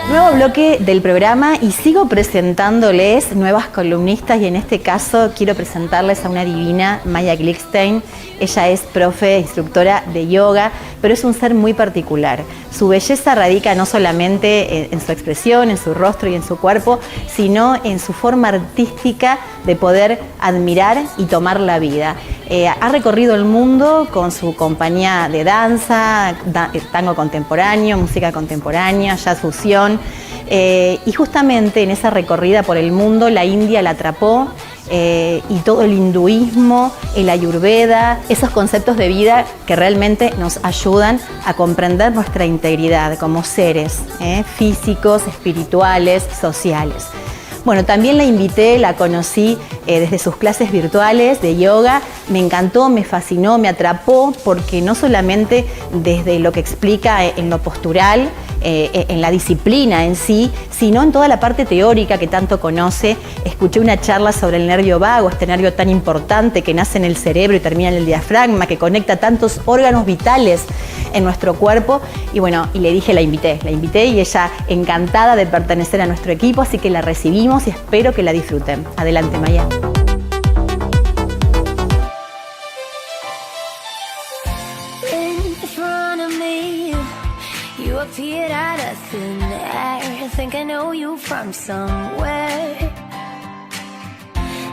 Nuevo bloque del programa y sigo presentándoles nuevas columnistas y en este caso quiero presentarles a una divina, Maya Glickstein. Ella es profe, instructora de yoga, pero es un ser muy particular. Su belleza radica no solamente en su expresión, en su rostro y en su cuerpo, sino en su forma artística de poder admirar y tomar la vida. Ha recorrido el mundo con su compañía de danza, tango contemporáneo, música contemporánea, jazz fusión, y justamente en esa recorrida por el mundo la India la atrapó, y todo el hinduismo, el ayurveda, esos conceptos de vida que realmente nos ayudan a comprender nuestra integridad como seres físicos, espirituales, sociales. Bueno, también la invité, la conocí desde sus clases virtuales de yoga. Me encantó, me fascinó, me atrapó, porque no solamente desde lo que explica en lo postural, en la disciplina en sí, sino en toda la parte teórica que tanto conoce. Escuché una charla sobre el nervio vago, este nervio tan importante que nace en el cerebro y termina en el diafragma, que conecta tantos órganos vitales en nuestro cuerpo. Y bueno, y le dije, la invité y ella encantada de pertenecer a nuestro equipo, así que la recibimos y espero que la disfruten. Adelante, Maya. Appeared out of thin air. Think I know you from somewhere.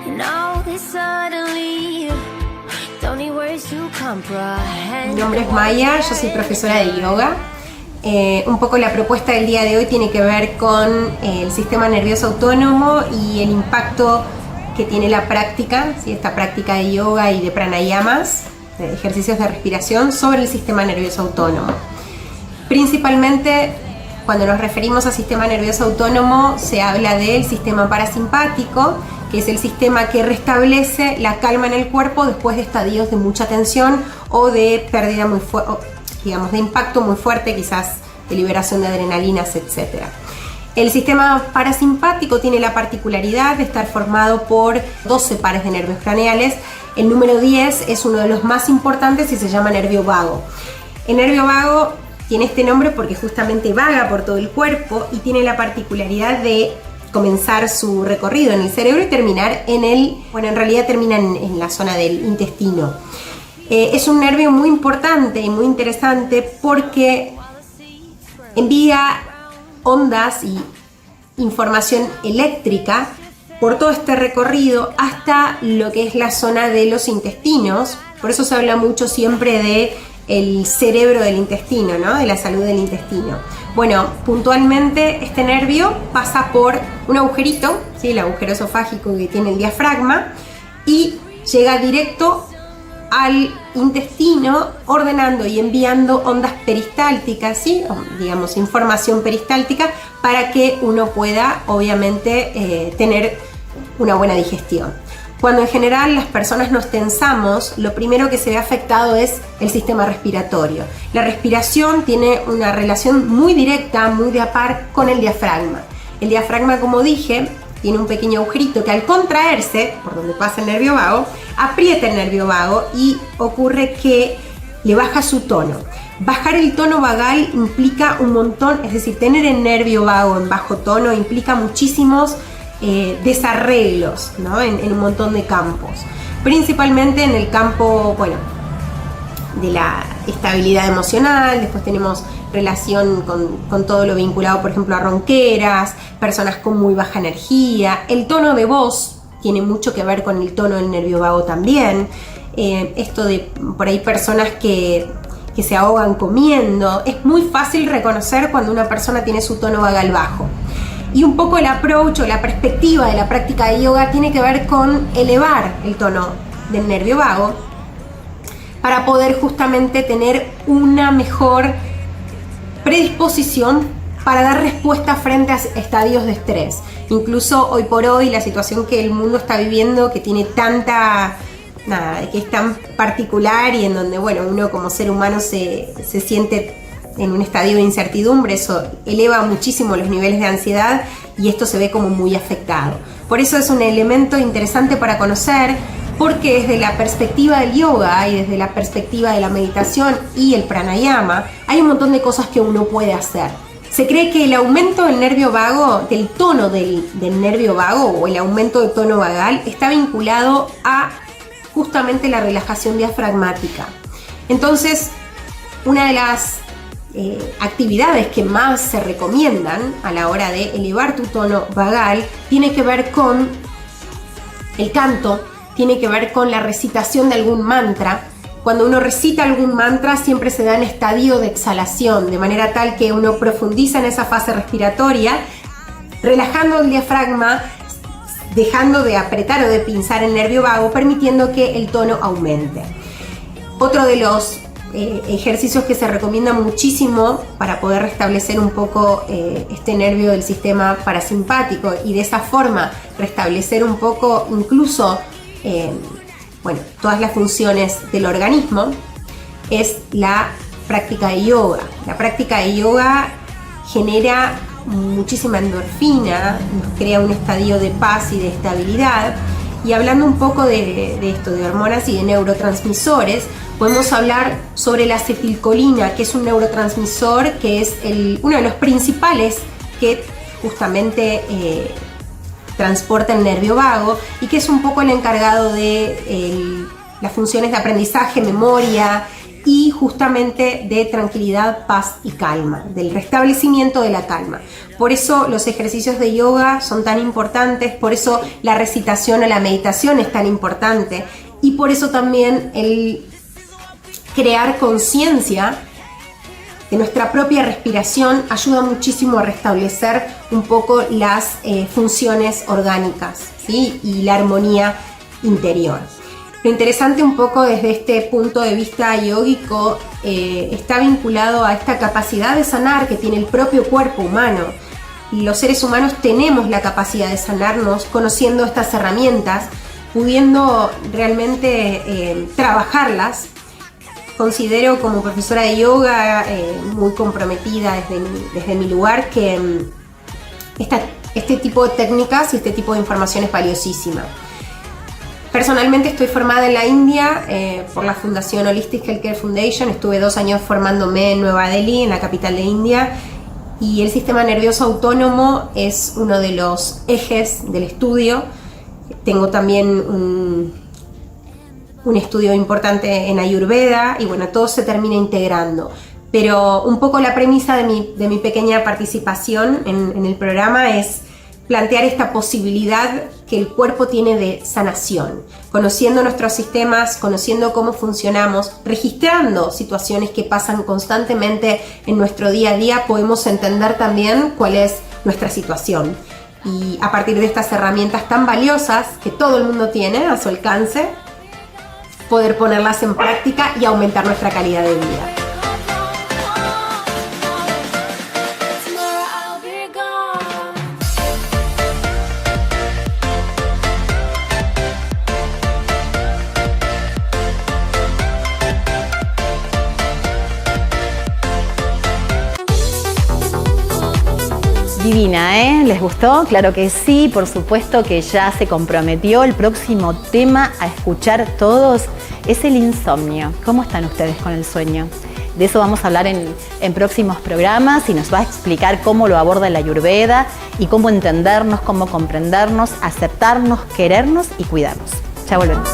Now they suddenly don't need words to comprehend. Mi nombre es Maya, yo soy profesora de yoga. Un poco la propuesta del día de hoy tiene que ver con el sistema nervioso autónomo y el impacto que tiene la práctica, ¿sí? Esta práctica de yoga y de pranayamas, de ejercicios de respiración, sobre el sistema nervioso autónomo. Principalmente, cuando nos referimos al sistema nervioso autónomo, se habla del sistema parasimpático, que es el sistema que restablece la calma en el cuerpo después de estadios de mucha tensión o de pérdida muy fuerte, digamos, de impacto muy fuerte, quizás de liberación de adrenalinas, etc. El sistema parasimpático tiene la particularidad de estar formado por 12 pares de nervios craneales. El número 10 es uno de los más importantes y se llama nervio vago. El nervio vago tiene este nombre porque justamente vaga por todo el cuerpo y tiene la particularidad de comenzar su recorrido en el cerebro y terminar en realidad termina en la zona del intestino. Es un nervio muy importante y muy interesante porque envía ondas y información eléctrica por todo este recorrido hasta lo que es la zona de los intestinos. Por eso se habla mucho siempre de el cerebro del intestino, ¿no? De la salud del intestino. Bueno, puntualmente este nervio pasa por un agujerito, ¿sí? El agujero esofágico que tiene el diafragma, y llega directo al intestino ordenando y enviando ondas peristálticas, ¿sí? Digamos, información peristáltica para que uno pueda, obviamente, tener una buena digestión. Cuando en general las personas nos tensamos, lo primero que se ve afectado es el sistema respiratorio. La respiración tiene una relación muy directa, muy de a par con el diafragma. El diafragma, como dije, tiene un pequeño agujerito que al contraerse, por donde pasa el nervio vago, aprieta el nervio vago y ocurre que le baja su tono. Bajar el tono vagal implica un montón, es decir, tener el nervio vago en bajo tono implica muchísimos desarreglos, ¿no? en un montón de campos, principalmente en el campo, de la estabilidad emocional. Después tenemos relación con todo lo vinculado, por ejemplo, a ronqueras, personas con muy baja energía. El tono de voz tiene mucho que ver con el tono del nervio vago también. Esto de por ahí personas que se ahogan comiendo. Es muy fácil reconocer cuando una persona tiene su tono vagal bajo. Y un poco el approach o la perspectiva de la práctica de yoga tiene que ver con elevar el tono del nervio vago para poder justamente tener una mejor predisposición para dar respuesta frente a estadios de estrés. Incluso hoy por hoy la situación que el mundo está viviendo, que tiene que es tan particular y en donde uno como ser humano se siente en un estadio de incertidumbre, eso eleva muchísimo los niveles de ansiedad y esto se ve como muy afectado. Por eso es un elemento interesante para conocer, porque desde la perspectiva del yoga y desde la perspectiva de la meditación y el pranayama hay un montón de cosas que uno puede hacer Se cree que el aumento del nervio vago, del tono del nervio vago o el aumento de tono vagal está vinculado a justamente la relajación diafragmática. Entonces, una de las actividades que más se recomiendan a la hora de elevar tu tono vagal tiene que ver con el canto, tiene que ver con la recitación de algún mantra. Cuando uno recita algún mantra siempre se da en estadio de exhalación, de manera tal que uno profundiza en esa fase respiratoria, relajando el diafragma, dejando de apretar o de pinzar el nervio vago, permitiendo que el tono aumente. Otro de los ejercicios que se recomienda muchísimo para poder restablecer un poco este nervio del sistema parasimpático y de esa forma restablecer un poco incluso todas las funciones del organismo, es la práctica de yoga. La práctica de yoga genera muchísima endorfina, nos crea un estadio de paz y de estabilidad. Y hablando un poco de esto, de hormonas y de neurotransmisores, podemos hablar sobre la acetilcolina, que es un neurotransmisor que es uno de los principales que justamente transporta el nervio vago y que es un poco el encargado de las funciones de aprendizaje, memoria y justamente de tranquilidad, paz y calma, del restablecimiento de la calma. Por eso los ejercicios de yoga son tan importantes, por eso la recitación o la meditación es tan importante y por eso también el crear conciencia de nuestra propia respiración ayuda muchísimo a restablecer un poco las funciones orgánicas, ¿sí? Y la armonía interior. Lo interesante un poco desde este punto de vista yógico está vinculado a esta capacidad de sanar que tiene el propio cuerpo humano. Y los seres humanos tenemos la capacidad de sanarnos conociendo estas herramientas, pudiendo realmente trabajarlas. Considero como profesora de yoga muy comprometida desde mi lugar que este tipo de técnicas y este tipo de información es valiosísima. Personalmente estoy formada en la India por la Fundación Holistic Healthcare Foundation. Estuve 2 años formándome en Nueva Delhi, en la capital de India, y el sistema nervioso autónomo es uno de los ejes del estudio. Tengo también un estudio importante en Ayurveda y bueno, todo se termina integrando. Pero un poco la premisa de mi pequeña participación en el programa es plantear esta posibilidad que el cuerpo tiene de sanación, conociendo nuestros sistemas, conociendo cómo funcionamos, registrando situaciones que pasan constantemente en nuestro día a día, podemos entender también cuál es nuestra situación. Y a partir de estas herramientas tan valiosas que todo el mundo tiene a su alcance, poder ponerlas en práctica y aumentar nuestra calidad de vida. Divina, ¿eh? ¿Les gustó? Claro que sí, por supuesto que ya se comprometió. El próximo tema a escuchar todos es el insomnio. ¿Cómo están ustedes con el sueño? De eso vamos a hablar en próximos programas y nos va a explicar cómo lo aborda la Ayurveda y cómo entendernos, cómo comprendernos, aceptarnos, querernos y cuidarnos. Ya volvemos.